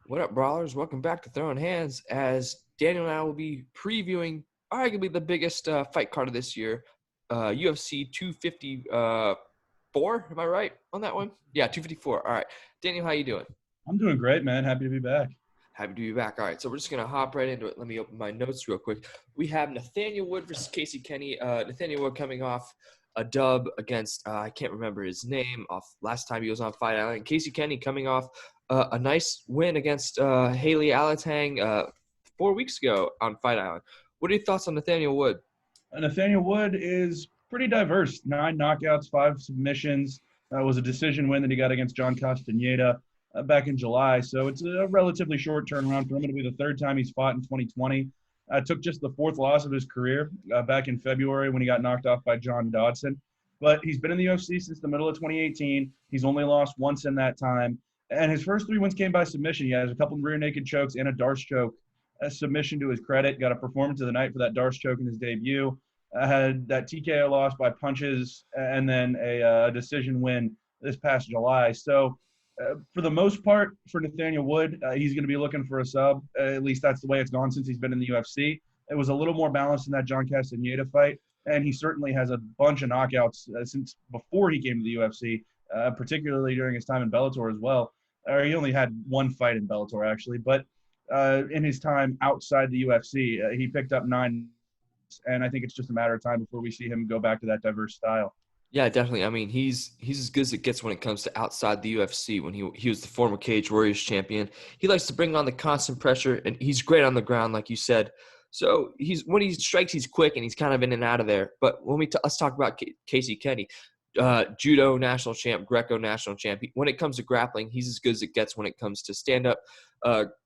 What up, brawlers? Welcome back to Throwing Hands. As Daniel and I will be previewing arguably the biggest fight card of this year, UFC 254. Am I right on that one? Yeah, 254. All right, Daniel, how you doing? I'm doing great, man. Happy to be back. Happy to be back. All right, so we're just gonna hop right into it. Let me open my notes real quick. We have Nathaniel Wood versus Casey Kenny. Nathaniel Wood coming off a dub against I can't remember his name off last time he was on Fight Island. Casey Kenny coming off a nice win against Haley Alatang 4 weeks ago on Fight Island. What are your thoughts on Nathaniel Wood? Nathaniel Wood is pretty diverse. 9 knockouts, 5 submissions. Was a decision win that he got against John Castaneda back in July. So it's a relatively short turnaround for him. It'll be the third time he's fought in 2020. Took just the 4th loss of his career back in February when he got knocked off by John Dodson. But he's been in the UFC since the middle of 2018. He's only lost once in that time. And his first 3 wins came by submission. He has a couple of rear naked chokes and a Darce choke. A submission to his credit. Got a performance of the night for that Darce choke in his debut. Had that TKO loss by punches and then a decision win this past July. So for the most part, for Nathaniel Wood, he's going to be looking for a sub. At least that's the way it's gone since he's been in the UFC. It was a little more balanced in that John Castaneda fight, and he certainly has a bunch of knockouts since before he came to the UFC, particularly during his time in Bellator as well. Or he only had one fight in Bellator, actually, but in his time outside the UFC, he picked up 9, and I think it's just a matter of time before we see him go back to that diverse style. Yeah, definitely. I mean, he's as good as it gets when it comes to outside the UFC. When he was the former Cage Warriors champion, he likes to bring on the constant pressure, and he's great on the ground, like you said. So when he strikes, he's quick and he's kind of in and out of there. But when let's talk about Casey Kenny, judo national champ, Greco national champ. When it comes to grappling, he's as good as it gets when it comes to stand up.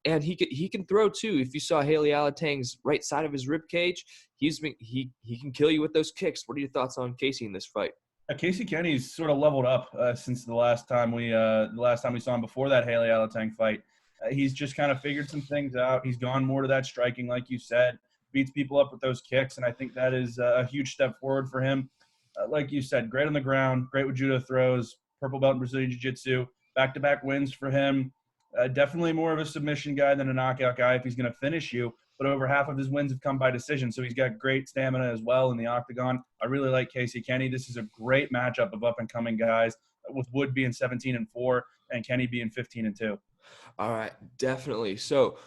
And he can throw too. If you saw Haley Alatang's right side of his rib cage, he can kill you with those kicks. What are your thoughts on Casey in this fight? Casey Kenny's sort of leveled up since the last time we saw him before that Haley Alatang fight. He's just kind of figured some things out. He's gone more to that striking, like you said, beats people up with those kicks, and I think that is a huge step forward for him. Like you said, great on the ground, great with judo throws, purple belt in Brazilian Jiu-Jitsu, back-to-back wins for him. Definitely more of a submission guy than a knockout guy if he's going to finish you. But over half of his wins have come by decision, so he's got great stamina as well in the octagon. I really like Casey Kenny. This is a great matchup of up-and-coming guys, with Wood being 17-4 and Kenny being 15-2. All right, definitely. So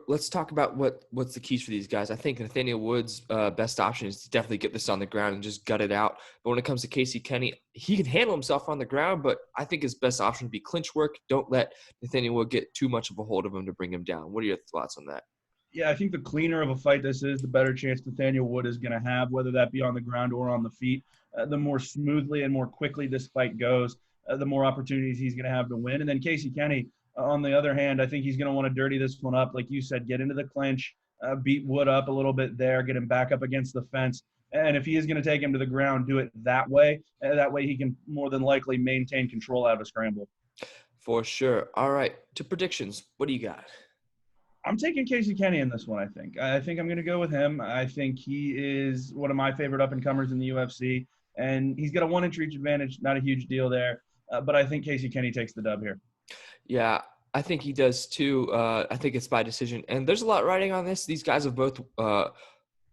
let's talk about what's the keys for these guys. I think Nathaniel Wood's best option is to definitely get this on the ground and just gut it out. But when it comes to Casey Kenny, he can handle himself on the ground, but I think his best option would be clinch work. Don't let Nathaniel Wood get too much of a hold of him to bring him down. What are your thoughts on that? Yeah, I think the cleaner of a fight this is, the better chance Nathaniel Wood is going to have, whether that be on the ground or on the feet. The more smoothly and more quickly this fight goes, the more opportunities he's going to have to win. And then Casey Kenny, on the other hand, I think he's going to want to dirty this one up. Like you said, get into the clinch, beat Wood up a little bit there, get him back up against the fence. And if he is going to take him to the ground, do it that way. That way he can more than likely maintain control out of a scramble. For sure. All right, to predictions. What do you got? I'm taking Casey Kenny in this one, I think. I think I'm going to go with him. I think he is one of my favorite up-and-comers in the UFC, and he's got a 1-inch reach advantage, not a huge deal there. But I think Casey Kenny takes the dub here. Yeah, I think he does too. I think it's by decision. And there's a lot riding on this. These guys have both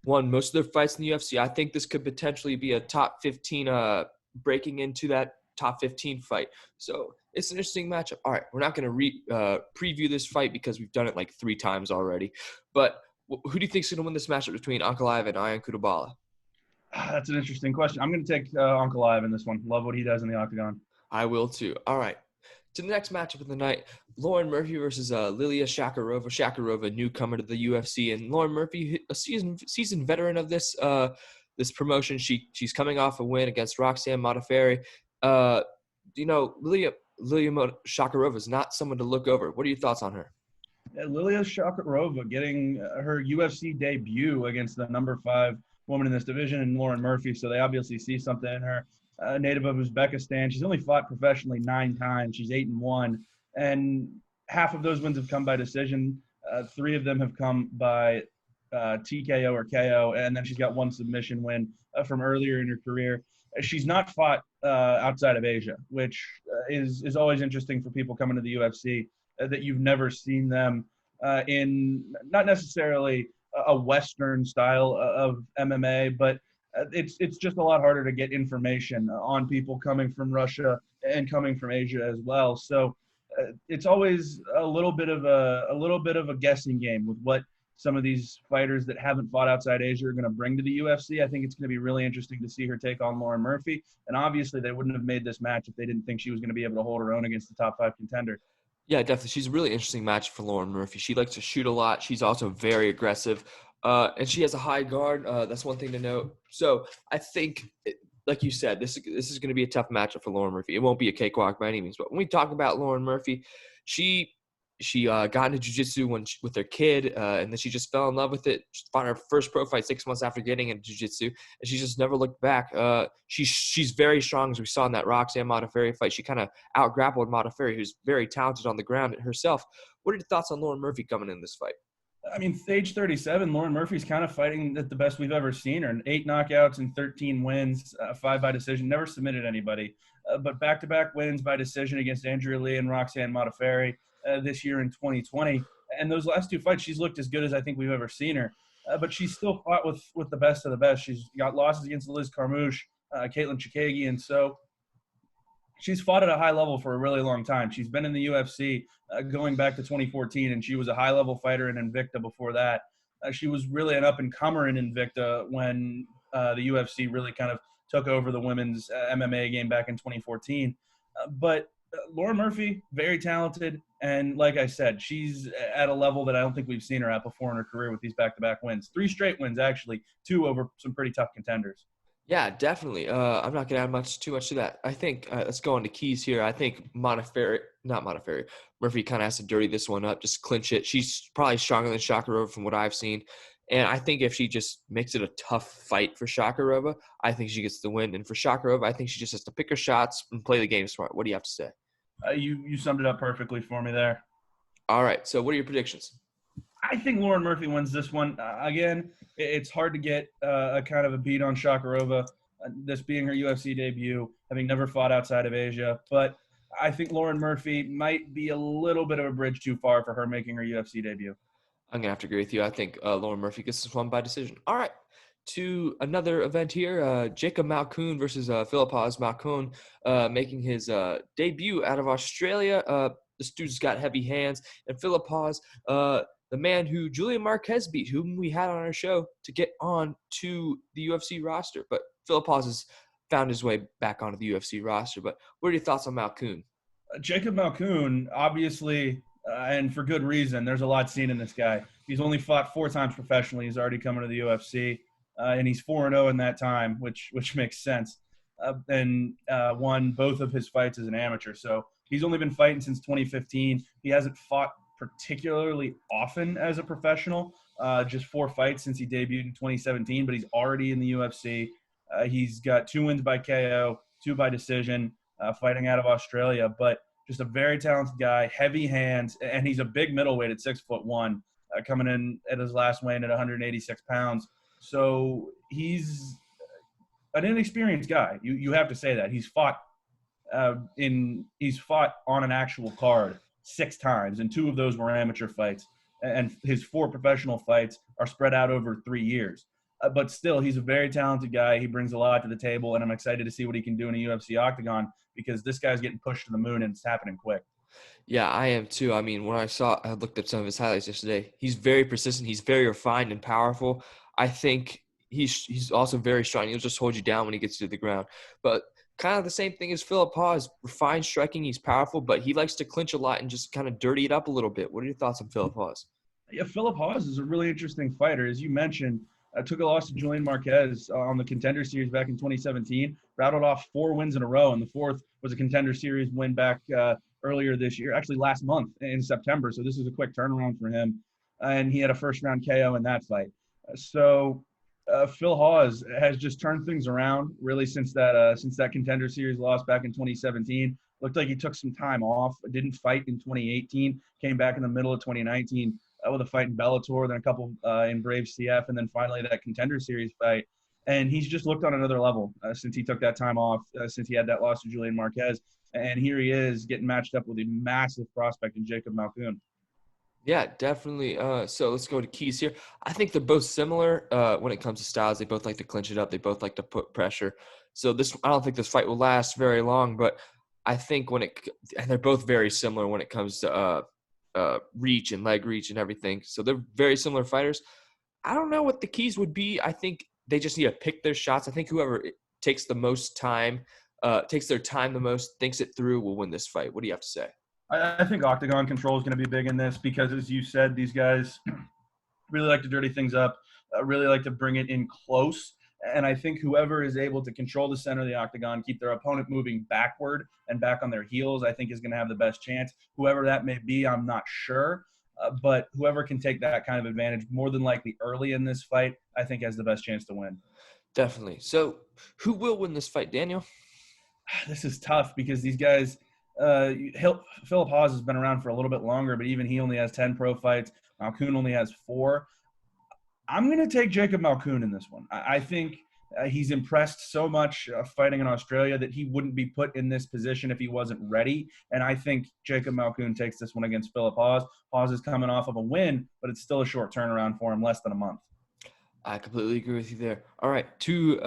won most of their fights in the UFC. I think this could potentially be a top 15 breaking into that top 15 fight. So it's an interesting matchup. All right, we're not going to preview this fight because we've done it like 3 times already. But who do you think is going to win this matchup between Ankalaev and Ion Cutelaba? That's an interesting question. I'm going to take Ankalaev in this one. Love what he does in the octagon. I will too. All right. To the next matchup of the night, Lauren Murphy versus Lilia Chakarova. Chakarova, newcomer to the UFC, and Lauren Murphy, a seasoned veteran of this promotion. She's coming off a win against Roxanne Modafferi. Lilia Chakarova is not someone to look over. What are your thoughts on her? Lilia Chakarova getting her UFC debut against the number 5 woman in this division, and Lauren Murphy. So they obviously see something in her. Native of Uzbekistan. She's only fought professionally 9 times. She's 8-1, and half of those wins have come by decision. 3 of them have come by TKO or KO, and then she's got 1 submission win from earlier in her career. She's not fought outside of Asia, which is always interesting for people coming to the UFC. that you've never seen them in, not necessarily a Western style of MMA, but it's just a lot harder to get information on people coming from Russia and coming from Asia as well. So it's always a little bit of a guessing game with what some of these fighters that haven't fought outside Asia are going to bring to the UFC. I think it's going to be really interesting to see her take on Lauren Murphy. And obviously, they wouldn't have made this match if they didn't think she was going to be able to hold her own against the top 5 contender. Yeah, definitely. She's a really interesting match for Lauren Murphy. She likes to shoot a lot. She's also very aggressive, and she has a high guard. That's one thing to note. So I think, like you said, this is going to be a tough matchup for Lauren Murphy. It won't be a cakewalk by any means. But when we talk about Lauren Murphy, she got into jiu-jitsu with her kid, and then she just fell in love with it. She fought her first pro fight 6 months after getting into jiu-jitsu, and she just never looked back. She's very strong, as we saw in that Roxanne Modafferi fight. She kind of out-grappled Modafferi, who's very talented on the ground herself. What are your thoughts on Lauren Murphy coming in this fight? I mean, age 37, Lauren Murphy's kind of fighting at the best we've ever seen her. 8 knockouts and 13 wins, 5 by decision, never submitted anybody. But back-to-back wins by decision against Andrea Lee and Roxanne Modafferi this year in 2020. And those last 2 fights, she's looked as good as I think we've ever seen her. But she's still fought with the best of the best. She's got losses against Liz Carmouche, Caitlin Chikagi, and so she's fought at a high level for a really long time. She's been in the UFC going back to 2014, and she was a high-level fighter in Invicta before that. She was really an up-and-comer in Invicta when the UFC really kind of took over the women's MMA game back in 2014. But Lauren Murphy, very talented, and like I said, she's at a level that I don't think we've seen her at before in her career with these back-to-back wins. 3 straight wins, actually, 2 over some pretty tough contenders. Yeah, definitely. I'm not going to add too much to that. I think let's go on to keys here. I think Murphy kind of has to dirty this one up, just clinch it. She's probably stronger than Chakarova from what I've seen. And I think if she just makes it a tough fight for Chakarova, I think she gets the win. And for Chakarova, I think she just has to pick her shots and play the game smart. What do you have to say? You summed it up perfectly for me there. All right. So what are your predictions? I think Lauren Murphy wins this one. Again, it's hard to get a kind of a beat on Chakarova, this being her UFC debut, having never fought outside of Asia. But I think Lauren Murphy might be a little bit of a bridge too far for her making her UFC debut. I'm going to have to agree with you. I think Lauren Murphy gets this one by decision. All right. To another event here, Jakob Malcoon versus Phillip Hawes. Malcoon making his debut out of Australia. This dude's got heavy hands. And Phillip Hawes, the man who Julian Marquez beat, whom we had on our show to get on to the UFC roster. But Phillip Hawes has found his way back onto the UFC roster. But what are your thoughts on Malcoon? Jakob Malcoon, obviously, and for good reason, there's a lot seen in this guy. He's only fought 4 times professionally. He's already coming to the UFC, and he's 4-0 in that time, which makes sense, and won both of his fights as an amateur. So he's only been fighting since 2015. He hasn't fought particularly often as a professional, just 4 fights since he debuted in 2017, but he's already in the UFC. He's got 2 wins by KO, 2 by decision, fighting out of Australia, but just a very talented guy, heavy hands, and he's a big middleweight at 6'1", coming in at his last weigh-in at 186 pounds. So he's an inexperienced guy. You have to say that. He's fought on an actual card 6 times, and 2 of those were amateur fights, and his 4 professional fights are spread out over 3 years. But still, he's a very talented guy. He brings a lot to the table, and I'm excited to see what he can do in a UFC octagon because this guy's getting pushed to the moon, and it's happening quick. Yeah, I am too. I mean, I looked up some of his highlights yesterday. He's very persistent. He's very refined and powerful. I think he's also very strong. He'll just hold you down when he gets to the ground. But kind of the same thing as Phillip Hawes. Refined striking, he's powerful, but he likes to clinch a lot and just kind of dirty it up a little bit. What are your thoughts on Phillip Hawes? Yeah, Phillip Hawes is a really interesting fighter. As you mentioned, took a loss to Julian Marquez on the Contender Series back in 2017, rattled off 4 wins in a row, and the 4th was a Contender Series win back earlier this year, actually last month in September, so this is a quick turnaround for him, and he had a first-round KO in that fight. So Phil Hawes has just turned things around really since that Contender Series loss back in 2017. Looked like he took some time off, didn't fight in 2018, came back in the middle of 2019 with a fight in Bellator, then a couple in Brave CF, and then finally that Contender Series fight. And he's just looked on another level since he took that time off, since he had that loss to Julian Marquez. And here he is getting matched up with a massive prospect in Jakob Malcoon. Yeah, definitely. So let's go to keys here. I think they're both similar when it comes to styles. They both like to clinch it up. They both like to put pressure. So I don't think this fight will last very long, but I think and they're both very similar when it comes to reach and leg reach and everything. So they're very similar fighters. I don't know what the keys would be. I think they just need to pick their shots. I think whoever takes the most time, takes their time the most, thinks it through, will win this fight. What do you have to say? I think octagon control is going to be big in this because, as you said, these guys really like to dirty things up, really like to bring it in close. And I think whoever is able to control the center of the octagon, keep their opponent moving backward and back on their heels, I think is going to have the best chance. Whoever that may be, I'm not sure. But whoever can take that kind of advantage more than likely early in this fight, I think has the best chance to win. Definitely. So who will win this fight, Daniel? This is tough because these guys, Phillip Hawes has been around for a little bit longer, but even he only has 10 pro fights. Malcoon only has 4. I'm going to take Jakob Malcoon in this one. I think he's impressed so much fighting in Australia that he wouldn't be put in this position if he wasn't ready. And I think Jakob Malcoon takes this one against Phillip Hawes. Hawes is coming off of a win, but it's still a short turnaround for him, less than a month. I completely agree with you there. All right, to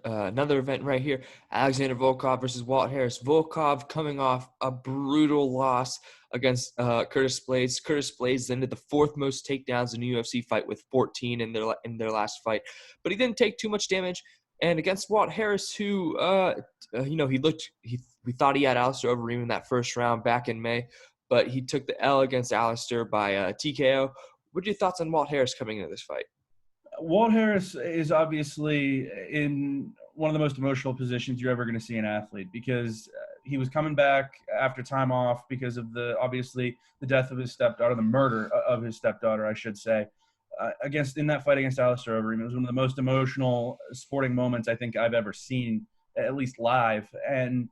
another event right here, Alexander Volkov versus Walt Harris. Volkov coming off a brutal loss against Curtis Blaydes. Curtis Blaydes ended the 4th most takedowns in a UFC fight with 14 in their last fight, but he didn't take too much damage. And against Walt Harris, who we thought he had Alistair Overeem in that first round back in May, but he took the L against Alistair by TKO. What are your thoughts on Walt Harris coming into this fight? Walt Harris is obviously in one of the most emotional positions you're ever going to see an athlete because he was coming back after time off because of the death of his stepdaughter, the murder of his stepdaughter, I should say, in that fight against Alistair Overeem. It was one of the most emotional sporting moments I think I've ever seen, at least live. And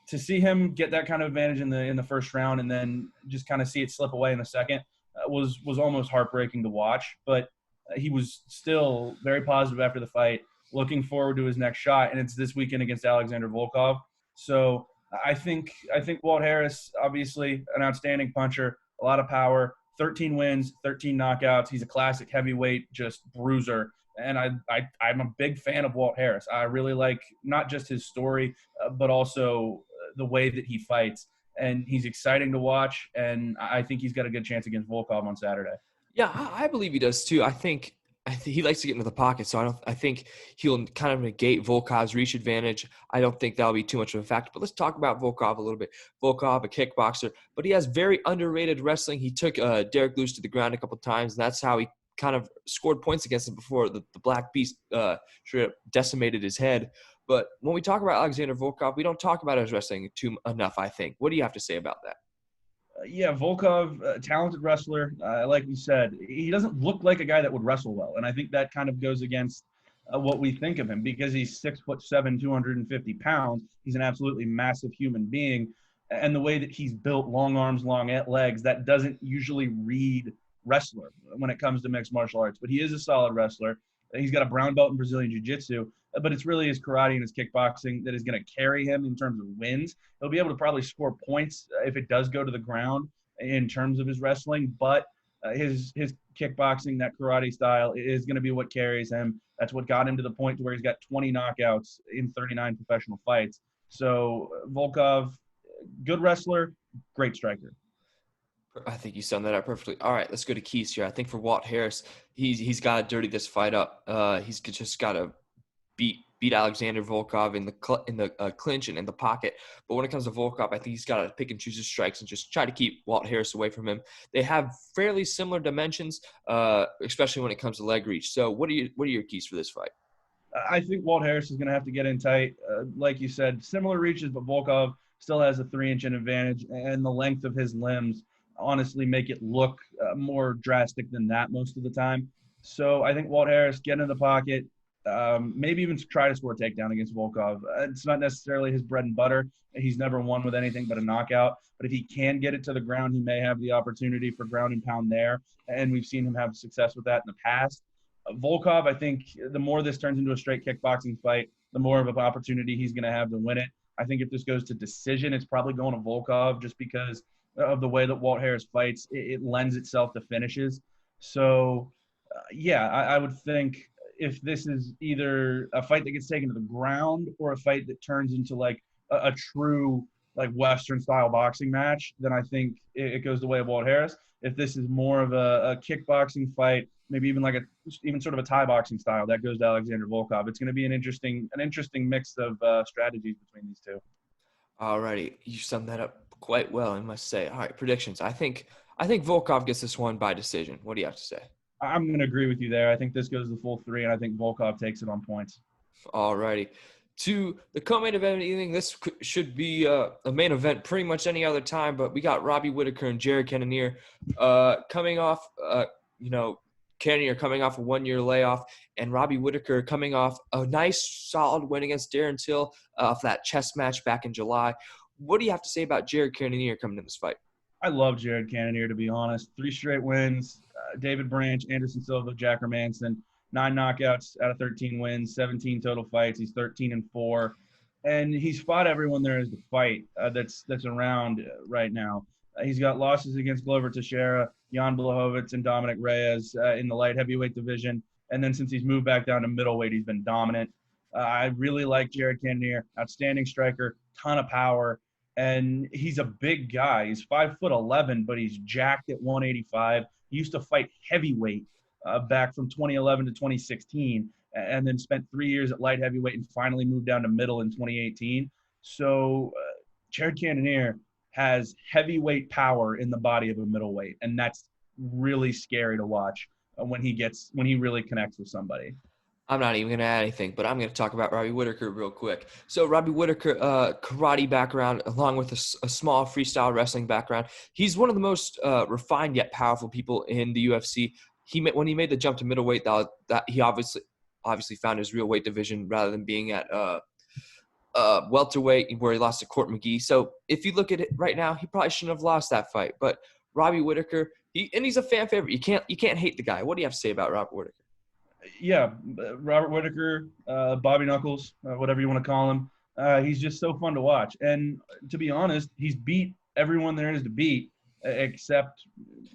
to see him get that kind of advantage in the first round and then just kind of see it slip away in the second was almost heartbreaking to watch. But he was still very positive after the fight, looking forward to his next shot, and it's this weekend against Alexander Volkov. So I think Walt Harris, obviously an outstanding puncher, a lot of power, 13 wins, 13 knockouts. He's a classic heavyweight, just bruiser. And I'm a big fan of Walt Harris. I really like not just his story, but also the way that he fights. And he's exciting to watch, and I think he's got a good chance against Volkov on Saturday. Yeah, I believe he does too. I think he likes to get into the pocket, so I think he'll kind of negate Volkov's reach advantage. I don't think that'll be too much of a factor. But let's talk about Volkov a little bit. Volkov, a kickboxer, but he has very underrated wrestling. He took Derek Lewis to the ground a couple times, and that's how he kind of scored points against him before the Black Beast straight up decimated his head. But when we talk about Alexander Volkov, we don't talk about his wrestling enough, I think. What do you have to say about that? Yeah, Volkov, talented wrestler. Like we said, he doesn't look like a guy that would wrestle well, and I think that kind of goes against what we think of him because he's 6'7", 250 pounds. He's an absolutely massive human being, and the way that he's built, long arms, long legs, that doesn't usually read wrestler when it comes to mixed martial arts. But he is a solid wrestler. He's got a brown belt in Brazilian Jiu-Jitsu, but it's really his karate and his kickboxing that is going to carry him in terms of wins. He'll be able to probably score points if it does go to the ground in terms of his wrestling, but his kickboxing, that karate style, is going to be what carries him. That's what got him to the point to where he's got 20 knockouts in 39 professional fights. So Volkov, good wrestler, great striker. I think you summed that up perfectly. All right, let's go to keys here. I think for Walt Harris, he's got to dirty this fight up. He's just got to beat Alexander Volkov in the clinch and in the pocket. But when it comes to Volkov, I think he's got to pick and choose his strikes and just try to keep Walt Harris away from him. They have fairly similar dimensions, especially when it comes to leg reach. So what are your keys for this fight? I think Walt Harris is going to have to get in tight. Like you said, similar reaches, but Volkov still has a 3-inch advantage, and the length of his limbs honestly make it look more drastic than that most of the time. So I think Walt Harris, get in the pocket, maybe even try to score a takedown against Volkov. It's not necessarily his bread and butter. He's never won with anything but a knockout. But if he can get it to the ground, he may have the opportunity for ground and pound there. And we've seen him have success with that in the past. Volkov, I think the more this turns into a straight kickboxing fight, the more of an opportunity he's going to have to win it. I think if this goes to decision, it's probably going to Volkov just because of the way that Walt Harris fights. It lends itself to finishes. So, yeah, I would think if this is either a fight that gets taken to the ground or a fight that turns into like a true like Western style boxing match, then I think it goes the way of Walt Harris. If this is more of a kickboxing fight, maybe even like even sort of a Thai boxing style, that goes to Alexander Volkov. It's going to be an interesting mix of strategies between these two. Alrighty, you summed that up quite well, I must say. All right, predictions. I think Volkov gets this one by decision. What do you have to say? I'm going to agree with you there. I think this goes the full 3, and I think Volkov takes it on points. Alrighty. To the co-main event of the evening, this should be a main event pretty much any other time, but we got Robbie Whittaker and Jared Cannonier coming off, Cannonier coming off a 1-year layoff, and Robbie Whittaker coming off a nice, solid win against Darren Till off that chess match back in July. What do you have to say about Jared Cannonier coming in this fight? I love Jared Cannonier, to be honest. 3 straight wins, David Branch, Anderson Silva, Jack Hermanson, 9 knockouts out of 13 wins, 17 total fights. He's 13-4, and he's fought everyone there is to fight that's around right now. He's got losses against Glover Teixeira, Jan Blachowicz, and Dominic Reyes in the light heavyweight division. And then since he's moved back down to middleweight, he's been dominant. I really like Jared Cannonier, outstanding striker, ton of power. And he's a big guy. He's 5'11", but he's jacked at 185. He used to fight heavyweight back from 2011 to 2016, and then spent 3 years at light heavyweight and finally moved down to middle in 2018. So Jared Cannonier has heavyweight power in the body of a middleweight, and that's really scary to watch when he really connects with somebody. I'm not even going to add anything, but I'm going to talk about Robbie Whittaker real quick. So Robbie Whittaker, karate background, along with a small freestyle wrestling background. He's one of the most refined yet powerful people in the UFC. When he made the jump to middleweight, that he obviously found his real weight division rather than being at welterweight where he lost to Court McGee. So if you look at it right now, he probably shouldn't have lost that fight. But Robbie Whittaker, he's a fan favorite. You can't hate the guy. What do you have to say about Robert Whittaker? Yeah, Robert Whittaker, Bobby Knuckles, whatever you want to call him. He's just so fun to watch. And to be honest, he's beat everyone there is to beat, except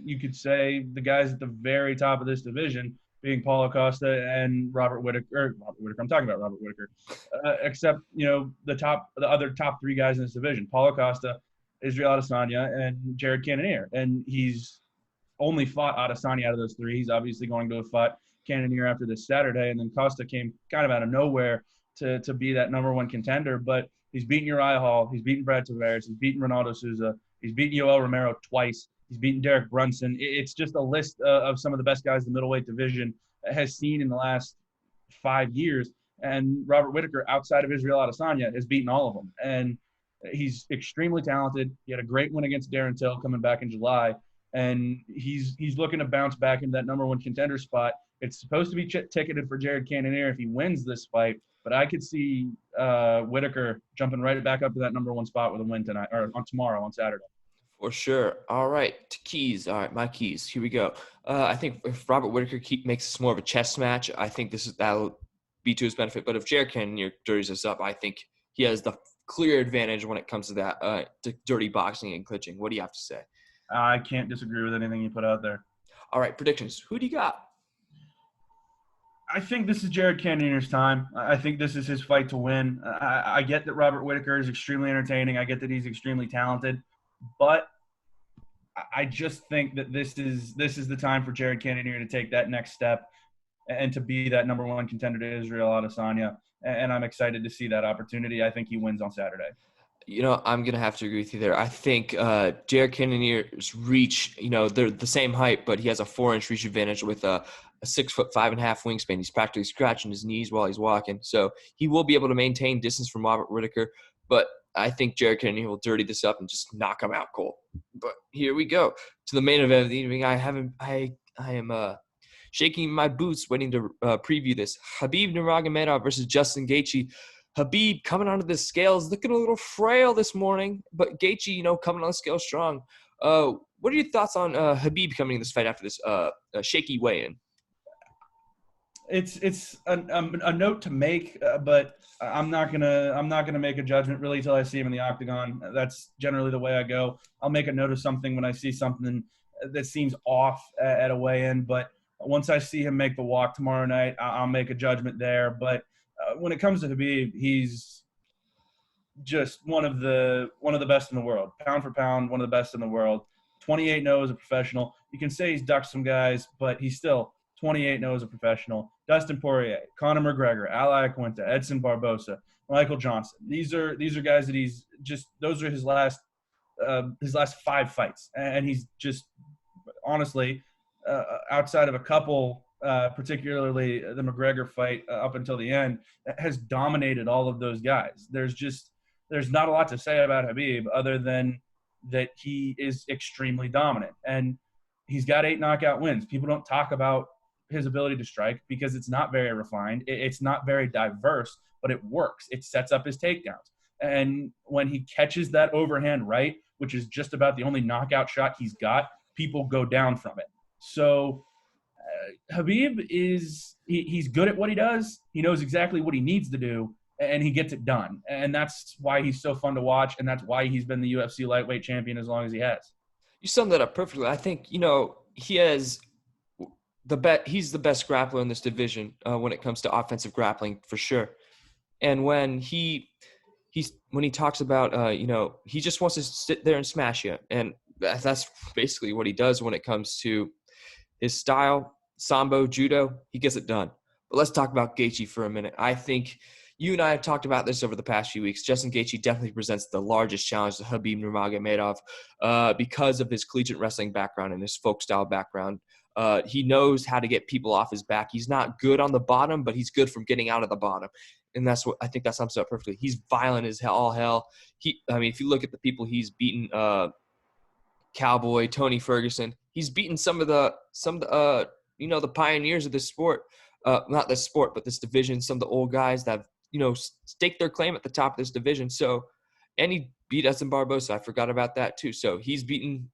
you could say the guys at the very top of this division, being Paulo Costa and Robert Whittaker. I'm talking about Robert Whittaker. Except, the other top 3 guys in this division, Paulo Costa, Israel Adesanya, and Jared Cannonier. And he's only fought Adesanya out of those 3. He's obviously going to have fought Cannonier after this Saturday, and then Costa came kind of out of nowhere to be that number 1 contender. But he's beaten Uriah Hall, he's beaten Brad Tavares, he's beaten Ronaldo Souza, he's beaten Yoel Romero twice, he's beaten Derek Brunson. It's just a list of some of the best guys the middleweight division has seen in the last 5 years. And Robert Whittaker, outside of Israel Adesanya, has beaten all of them. And he's extremely talented. He had a great win against Darren Till coming back in July, and he's looking to bounce back into that number 1 contender spot. It's supposed to be ticketed for Jared Cannonier if he wins this fight, but I could see Whittaker jumping right back up to that number 1 spot with a win tonight or tomorrow on Saturday. For sure. All right, keys. All right, my keys. Here we go. I think if Robert Whittaker makes this more of a chess match, I think that'll be to his benefit. But if Jared Cannonier dirties this up, I think he has the clear advantage when it comes to that to dirty boxing and clinching. What do you have to say? I can't disagree with anything you put out there. All right, predictions. Who do you got? I think this is Jared Cannonier's time. I think this is his fight to win. I get that Robert Whittaker is extremely entertaining. I get that he's extremely talented, but I just think that this is the time for Jared Cannonier to take that next step and to be that number 1 contender to Israel Adesanya. And I'm excited to see that opportunity. I think he wins on Saturday. I'm going to have to agree with you there. I think Jared Cannonier's reach, they're the same height, but he has a 4-inch reach advantage with a 6'5.5" wingspan. He's practically scratching his knees while he's walking. So he will be able to maintain distance from Robert Whittaker. But I think Jared Cannonier will dirty this up and just knock him out cold. But here we go to the main event of the evening. I am shaking my boots waiting to preview this. Khabib Nurmagomedov versus Justin Gaethje. Khabib coming onto the scales, looking a little frail this morning, but Gaethje, coming on the scale strong. What are your thoughts on Khabib coming in this fight after this shaky weigh-in? It's a note to make, but I'm not gonna make a judgment really till I see him in the octagon. That's generally the way I go. I'll make a note of something when I see something that seems off at a weigh-in, but once I see him make the walk tomorrow night, I'll make a judgment there. But when it comes to Habib, he's just one of the best in the world, pound for pound, one of the best in the world. 28-0 as a professional. You can say he's ducked some guys, but he's still 28-0 as a professional. Dustin Poirier, Conor McGregor, Al Iaquinta, Edson Barbosa, Michael Johnson. These are guys that he's just. Those are his last 5 fights, and he's just honestly outside of a couple. Particularly the McGregor fight up until the end, has dominated all of those guys. There's not a lot to say about Habib other than that he is extremely dominant. And he's got 8 knockout wins. People don't talk about his ability to strike because it's not very refined. It's not very diverse, but it works. It sets up his takedowns. And when he catches that overhand right, which is just about the only knockout shot he's got, people go down from it. So Habib he's good at what he does. He knows exactly what he needs to do, and he gets it done. And that's why he's so fun to watch, and that's why he's been the UFC lightweight champion as long as he has. You summed that up perfectly. I think, he has he's the best grappler in this division when it comes to offensive grappling for sure. And when when he talks about, he just wants to sit there and smash you. And that's basically what he does when it comes to his style, sambo, judo, he gets it done. But let's talk about Gaethje for a minute. I think you and I have talked about this over the past few weeks. Justin Gaethje definitely presents the largest challenge to Khabib Nurmagomedov because of his collegiate wrestling background and his folk style background. He knows how to get people off his back. He's not good on the bottom, but he's good from getting out of the bottom. And that's what I think that sums it up perfectly. He's violent as all hell. If you look at the people he's beaten, Cowboy, Tony Ferguson, he's beaten some of the the pioneers of this sport, not this sport, but this division, some of the old guys that have, staked their claim at the top of this division. So, and he beat Edson Barbosa. I forgot about that too. So he's beaten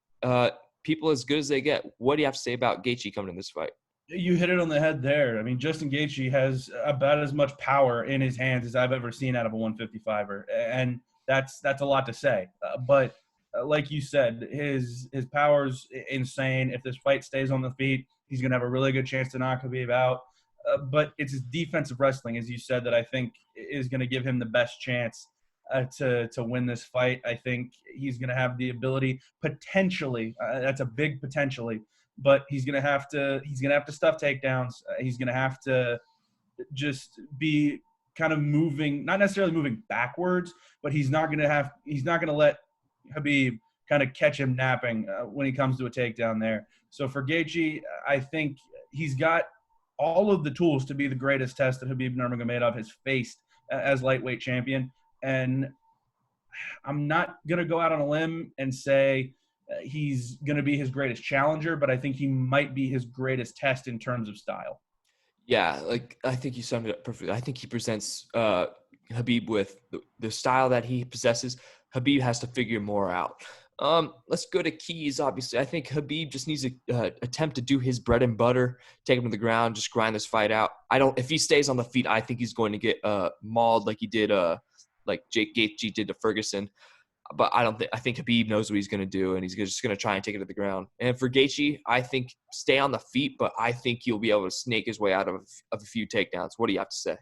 people as good as they get. What do you have to say about Gaethje coming in this fight? You hit it on the head there. I mean, Justin Gaethje has about as much power in his hands as I've ever seen out of a 155er, and that's a lot to say. But like you said, his power's insane. If this fight stays on the feet, he's going to have a really good chance to knock Khabib out. But it's his defensive wrestling, as you said, that I think is going to give him the best chance to win this fight. I think he's going to have the ability potentially. That's a big potentially, but he's going to have to stuff takedowns. He's going to have to just be kind of moving, not necessarily moving backwards, but he's not going to let Khabib kind of catch him napping when he comes to a takedown there. So for Gaethje, I think he's got all of the tools to be the greatest test that Khabib Nurmagomedov has faced as lightweight champion. And I'm not going to go out on a limb and say he's going to be his greatest challenger, but I think he might be his greatest test in terms of style. Yeah, I think you summed it up perfectly. I think he presents Khabib with the style that he possesses. Khabib has to figure more out. Let's go to keys, obviously. I think Khabib just needs to attempt to do his bread and butter, take him to the ground, just grind this fight out. If he stays on the feet, I think he's going to get mauled like he did, like Jake Gaethje did to Ferguson. But I think Khabib knows what he's going to do, and he's just going to try and take it to the ground. And for Gaethje, I think stay on the feet, but I think he'll be able to snake his way out of a few takedowns. What do you have to say?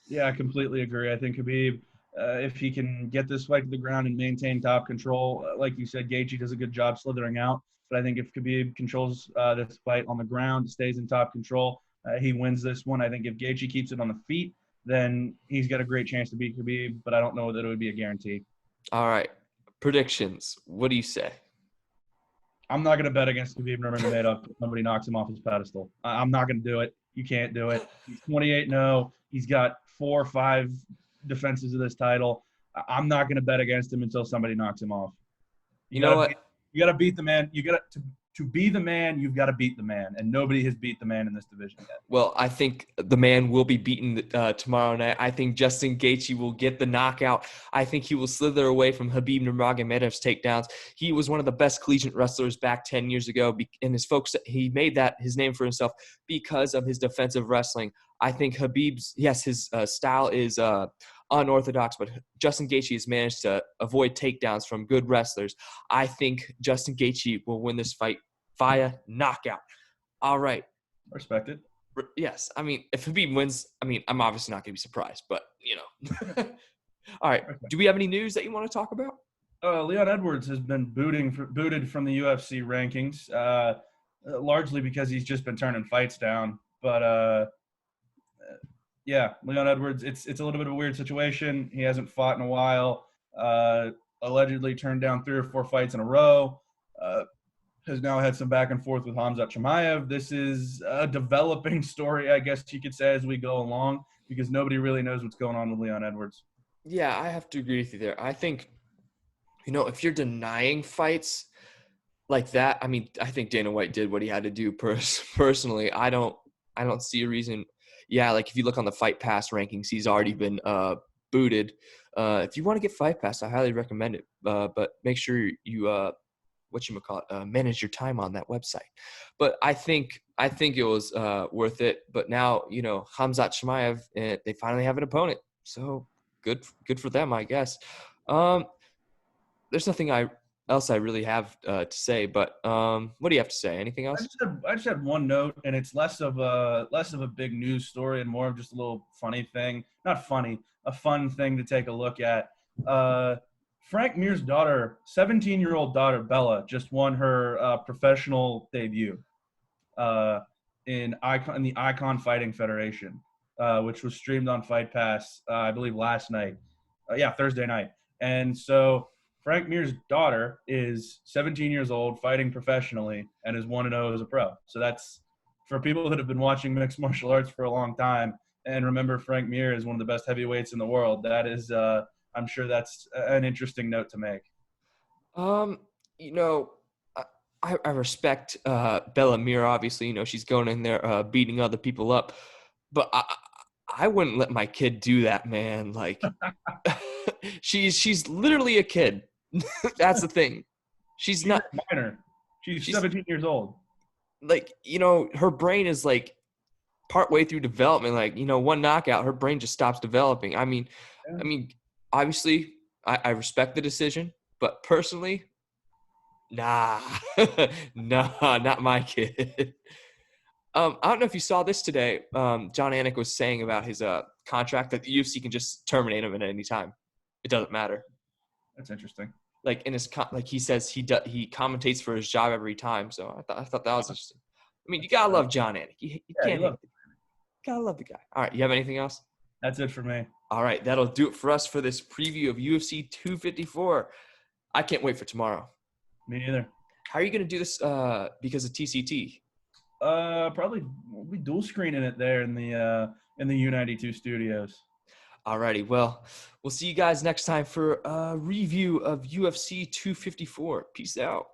Yeah, I completely agree. I think Khabib, if he can get this fight to the ground and maintain top control, like you said, Gaethje does a good job slithering out. But I think if Khabib controls this fight on the ground, stays in top control, he wins this one. I think if Gaethje keeps it on the feet, then he's got a great chance to beat Khabib, but I don't know that it would be a guarantee. All right. Predictions. What do you say? I'm not going to bet against Khabib Nurmagomedov if somebody knocks him off his pedestal. I'm not going to do it. You can't do it. He's 28-0. He's got 4 or 5 defenses of this title. I'm not going to bet against him until somebody knocks him off. You know what? You got to beat the man. You got to to be the man, you've got to beat the man, and nobody has beat the man in this division yet. Well, I think the man will be beaten tomorrow night. I think Justin Gaethje will get the knockout. I think he will slither away from Khabib Nurmagomedov's takedowns. He was one of the best collegiate wrestlers back 10 years ago, and he made that his name for himself because of his defensive wrestling. I think Khabib's, yes, his style is unorthodox, but Justin Gaethje has managed to avoid takedowns from good wrestlers. I think Justin Gaethje will win this fight via knockout. All right. Respect it. Yes. I mean, if Khabib wins, I mean, I'm obviously not going to be surprised, but, you know. All right. Okay. Do we have any news that you want to talk about? Leon Edwards has been booted from the UFC rankings, largely because he's just been turning fights down. But, yeah, Leon Edwards, it's a little bit of a weird situation. He hasn't fought in a while, allegedly turned down 3 or 4 fights in a row, has now had some back and forth with Khamzat Chimaev. This is a developing story, I guess you could say, as we go along, because nobody really knows what's going on with Leon Edwards. Yeah, I have to agree with you there. I think, you know, if you're denying fights like that, I mean, I think Dana White did what he had to do personally. I don't see a reason. Yeah, like if you look on the Fight Pass rankings, he's already been booted. If you want to get Fight Pass, I highly recommend it. But make sure you manage your time on that website. But I think it was worth it. But now, you know, Khamzat Chimaev, they finally have an opponent. So good for them, I guess. There's nothing else I really have to say. But what do you have to say? Anything else? I just had one note, and it's less of a big news story and more of just a little funny thing. Not funny, a fun thing to take a look at. Frank Mir's daughter, 17-year-old daughter, Bella, just won her professional debut in the Icon Fighting Federation, which was streamed on Fight Pass, I believe, last night. Thursday night. And so Frank Mir's daughter is 17 years old, fighting professionally, and is 1-0 as a pro. So that's, for people that have been watching mixed martial arts for a long time and remember Frank Mir is one of the best heavyweights in the world, that is I'm sure that's an interesting note to make. You know, I respect Bella Mir. Obviously, you know, she's going in there beating other people up, but I wouldn't let my kid do that, man. Like, she's literally a kid. That's the thing. She's not minor. She's 17 years old. Like, you know, her brain is like partway through development. Like, you know, one knockout, her brain just stops developing. I mean, obviously, I respect the decision, but personally, nah, not my kid. I don't know if you saw this today. John Anik was saying about his contract that the UFC can just terminate him at any time. It doesn't matter. That's interesting. Like in his like he says he commentates for his job every time. So I thought that was interesting. I mean, you gotta love John Anik. You can't gotta love the guy. All right, you have anything else? That's it for me. All right, that'll do it for us for this preview of UFC 254. I can't wait for tomorrow. Me neither. How are you gonna do this because of TCT? Probably we'll be dual screening it there in the U92 studios. Alrighty, well, we'll see you guys next time for a review of UFC 254. Peace out.